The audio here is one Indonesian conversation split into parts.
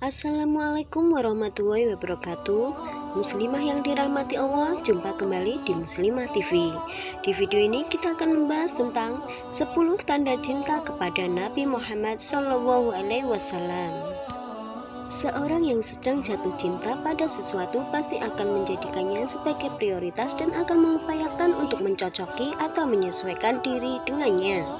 Assalamualaikum warahmatullahi wabarakatuh. Muslimah yang dirahmati Allah, jumpa kembali di Muslimah TV. Di video ini kita akan membahas tentang 10 tanda cinta kepada Nabi Muhammad SAW. Seorang yang sedang jatuh cinta pada sesuatu pasti akan menjadikannya sebagai prioritas dan akan mengupayakan untuk mencocoki atau menyesuaikan diri dengannya.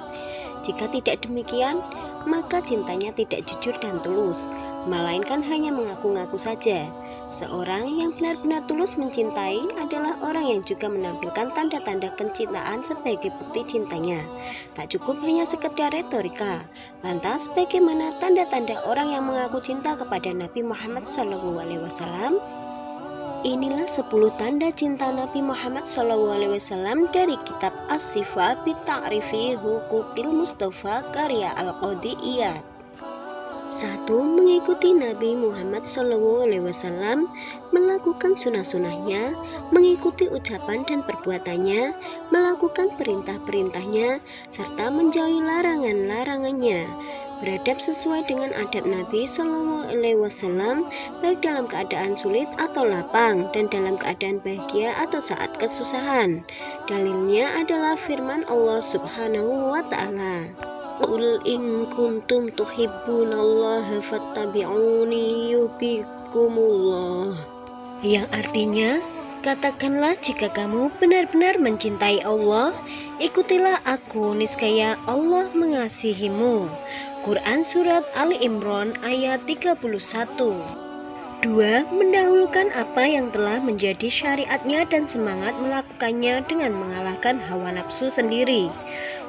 Jika tidak demikian, maka cintanya tidak jujur dan tulus, melainkan hanya mengaku-ngaku saja. Seorang yang benar-benar tulus mencintai adalah orang yang juga menampilkan tanda-tanda kecintaan sebagai bukti cintanya. Tak cukup hanya sekedar retorika. Lantas, bagaimana tanda-tanda orang yang mengaku cinta kepada Nabi Muhammad SAW? Inilah 10 tanda cinta Nabi Muhammad SAW dari kitab As-Sifa bi Ta'rifi Huquqil Mustafa karya Al-Qadi Iyad. 1. Mengikuti Nabi Muhammad SAW, melakukan sunnah-sunnahnya, mengikuti ucapan dan perbuatannya, melakukan perintah-perintahnya, serta menjauhi larangan-larangannya. Beradab sesuai dengan adab Nabi SAW, baik dalam keadaan sulit atau lapang, dan dalam keadaan bahagia atau saat kesusahan. Dalilnya adalah firman Allah Subhanahu wa Ta'ala, "Qul in kuntum tuhibbunallaha fattabi'uni yuhibbukumullah." Yang artinya, katakanlah jika kamu benar-benar mencintai Allah, ikutilah aku, niscaya Allah mengasihimu. Quran Surat Ali Imran ayat 31. 2. Mendahulukan apa yang telah menjadi syariatnya dan semangat melakukannya dengan mengalahkan hawa nafsu sendiri.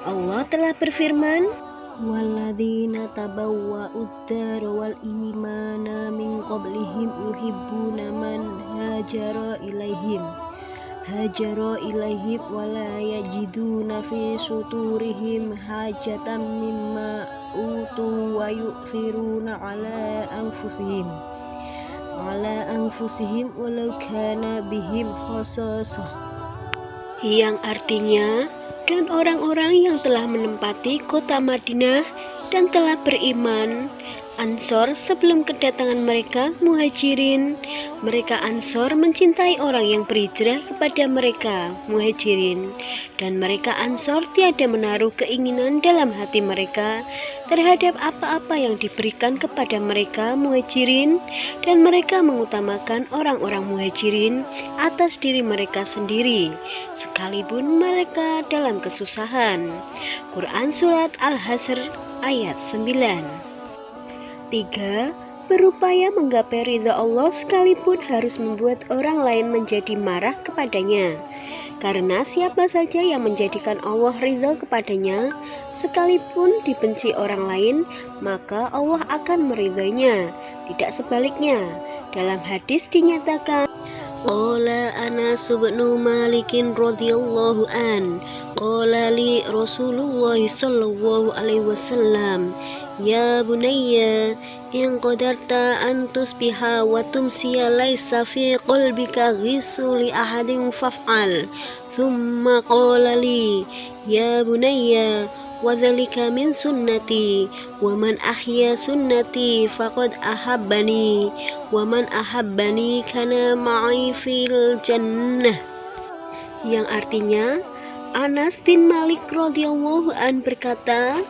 Allah telah berfirman, "Walladzina tabawwa'ud dara wal imana min qablihim yuhibbuna man hajara ilaihim wala yajiduna fi suturihim hajatan mimma utu wa yu'thiruna ala anfusihim walau kana bihim khasasah." Yang artinya, dan orang-orang yang telah menempati kota Madinah dan telah beriman, Ansor, sebelum kedatangan mereka Muhajirin. Mereka Ansor mencintai orang yang berhijrah kepada mereka Muhajirin, dan mereka Ansor tiada menaruh keinginan dalam hati mereka terhadap apa-apa yang diberikan kepada mereka Muhajirin, dan mereka mengutamakan orang-orang Muhajirin atas diri mereka sendiri, sekalipun mereka dalam kesusahan. Quran Surat Al-Hasr ayat 9. 3. Berupaya menggapai ridha Allah sekalipun harus membuat orang lain menjadi marah kepadanya. Karena siapa saja yang menjadikan Allah ridha kepadanya, sekalipun dibenci orang lain, maka Allah akan meridhoinya. Tidak sebaliknya. Dalam hadis dinyatakan, qala Anas bin Malikin radhiyallahu an, qala li Rasulullah sallallahu alaihi wasallam, "Ya bunayya, in qadarta an tusbiha wa tumsiya laysa fi qalbika ghisu li ahadin faf'al." Thumma qala li, "Ya bunayya, wa dhalika min sunnati, wa man ahya sunnati faqad ahabbani, wa man ahabbani kana ma'i fil jannah." Yang artinya, Anas bin Malik radhiyallahu an berkata,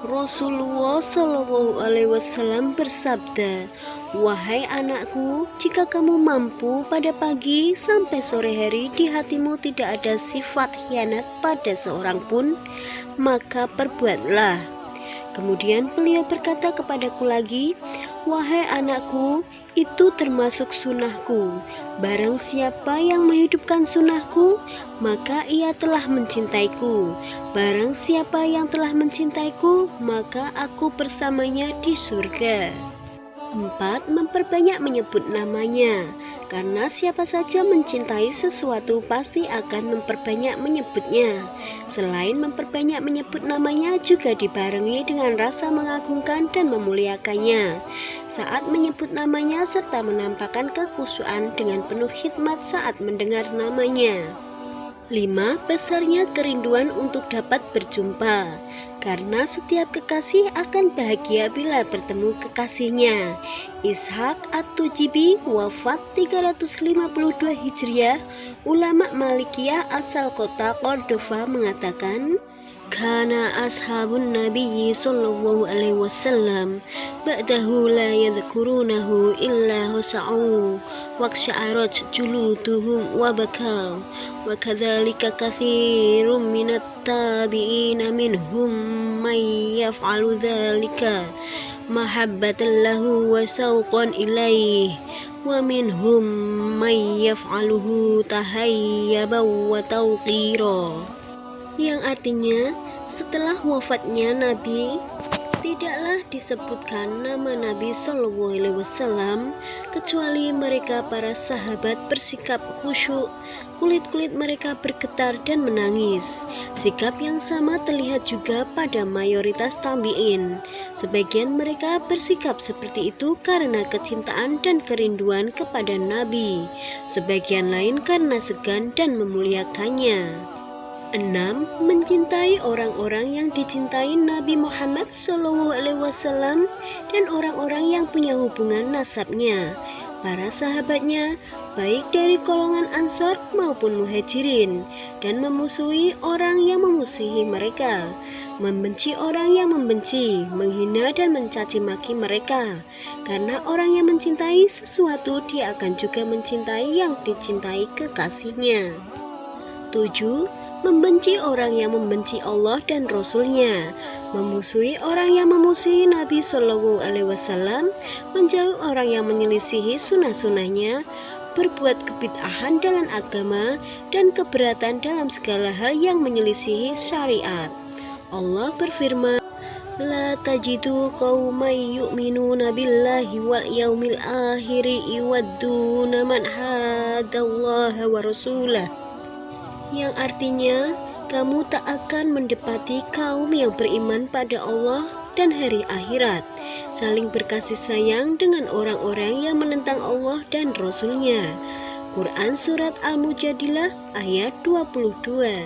Rasulullah Shallallahu Alaihi Wasallam bersabda, "Wahai anakku, jika kamu mampu pada pagi sampai sore hari di hatimu tidak ada sifat khianat pada seorang pun, maka perbuatlah." Kemudian beliau berkata kepadaku lagi, "Wahai anakku, itu termasuk sunnahku. Barang siapa yang menghidupkan sunnahku, maka ia telah mencintaiku. Barang siapa yang telah mencintaiku, maka aku bersamanya di surga." 4. Memperbanyak menyebut namanya. Karena siapa saja mencintai sesuatu pasti akan memperbanyak menyebutnya. Selain memperbanyak menyebut namanya, juga dibarengi dengan rasa mengagungkan dan memuliakannya saat menyebut namanya, serta menampakkan kekhusyuan dengan penuh khidmat saat mendengar namanya. 5. Besarnya kerinduan untuk dapat berjumpa, karena setiap kekasih akan bahagia bila bertemu kekasihnya. Ishaq At-Tujibi wafat 352 Hijriah, ulama Malikiyah asal kota Cordova mengatakan, Kana ashabun nabiyyi sallallahu alaihi wasallam ba'dahu la yadhkurunahu illa husa'u waqsha'arat juluduhum wa bakaw wa kadzalika katsirun minat tabi'ina minhum may yaf'alu dzalika mahabbatan lahu wa sawqan ilaih wa minhum may yaf'aluhu tahayyaban wa tawqira, yang artinya setelah wafatnya Nabi tidaklah disebutkan nama Nabi Shallallahu Alaihi Wasallam kecuali mereka para sahabat bersikap khusyuk, kulit-kulit mereka bergetar dan menangis. Sikap yang sama terlihat juga pada mayoritas tabi'in. Sebagian mereka bersikap seperti itu karena kecintaan dan kerinduan kepada Nabi, sebagian lain karena segan dan memuliakannya. 6. Mencintai orang-orang yang dicintai Nabi Muhammad SAW dan orang-orang yang punya hubungan nasabnya, para sahabatnya, baik dari golongan Ansor maupun Muhajirin, dan memusuhi orang yang memusuhi mereka, membenci orang yang membenci, menghina dan mencaci maki mereka. Karena orang yang mencintai sesuatu, dia akan juga mencintai yang dicintai kekasihnya. 7. Membenci orang yang membenci Allah dan Rasul-Nya, memusuhi orang yang memusuhi Nabi Shallallahu Alaihi Wasallam, menjauh orang yang menyelisihi sunnah-sunnahnya, berbuat kebid'ahan dalam agama, dan keberatan dalam segala hal yang menyelisihi syariat. Allah berfirman, La tajidu qauman yu'minuna billahi wal yaumil akhiri iwadduna man hadallaha wa rasulah, yang artinya kamu tak akan mendapati kaum yang beriman pada Allah dan hari akhirat saling berkasih sayang dengan orang-orang yang menentang Allah dan Rasul-Nya. Quran Surat Al-Mujadilah ayat 22.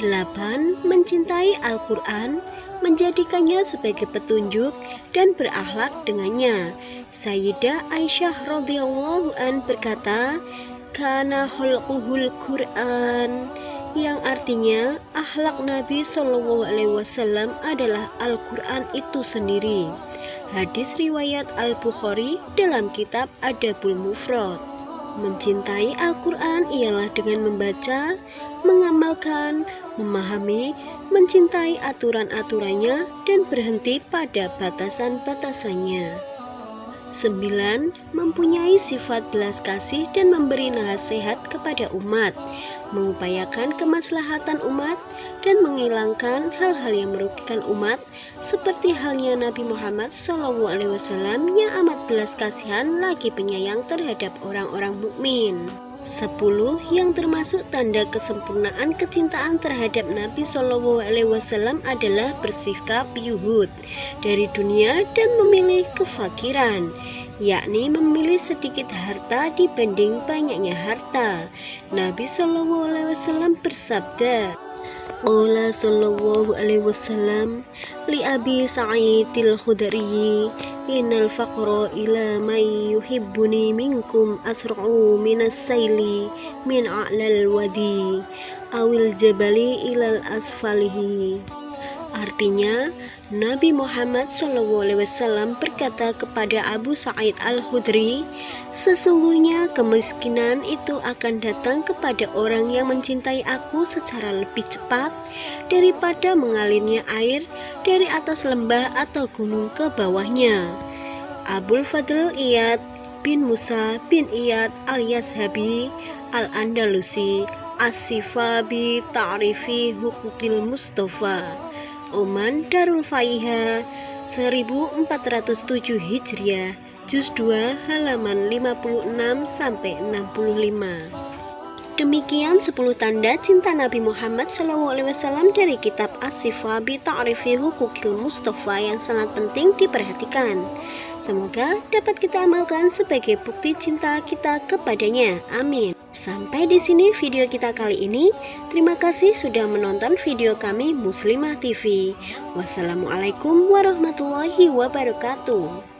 8. Mencintai Al-Quran, menjadikannya sebagai petunjuk dan berakhlak dengannya. Sayyidah Aisyah radhiyallahu an berkata, Kana khulquhul Quran, yang artinya akhlak Nabi Shallallahu Alaihi Wasallam adalah Al-Quran itu sendiri. Hadis riwayat Al-Bukhari dalam kitab Adabul Mufrad. Mencintai Al-Quran ialah dengan membaca, mengamalkan, memahami, mencintai aturan-aturannya, dan berhenti pada batasan-batasannya. 9. Mempunyai sifat belas kasih dan memberi nasihat kepada umat, mengupayakan kemaslahatan umat, dan menghilangkan hal-hal yang merugikan umat, seperti halnya Nabi Muhammad SAW yang amat belas kasihan lagi penyayang terhadap orang-orang mukmin. 10. Yang termasuk tanda kesempurnaan kecintaan terhadap Nabi SAW adalah bersikap yuhud dari dunia dan memilih kefakiran, yakni memilih sedikit harta dibanding banyaknya harta. Nabi SAW bersabda, Qala sallallahu alaihi wasallam li Abi Sa'idil Khudri, innal faqra ila may yuhibbuni minkum asra'u minas sayli min a'lal wadi awil jabali ilal asfalihi. Artinya, Nabi Muhammad SAW berkata kepada Abu Sa'id Al-Khudri, sesungguhnya kemiskinan itu akan datang kepada orang yang mencintai aku secara lebih cepat daripada mengalirnya air dari atas lembah atau gunung ke bawahnya. Abul Fadl Iyad bin Musa bin Iyad al-Yazhabi al-Andalusi as-Sifa bi ta'rifi hukukil Mustafa, Oman Darul Faiha 1407 Hijriah, juz 2 halaman 56-65. Demikian 10 tanda cinta Nabi Muhammad SAW dari kitab As-Sifa bi Ta'rifi Hukukil Mustafa yang sangat penting diperhatikan. Semoga dapat kita amalkan sebagai bukti cinta kita kepadanya. Amin. Sampai di sini video kita kali ini. Terima kasih sudah menonton video kami Muslimah TV. Wassalamualaikum warahmatullahi wabarakatuh.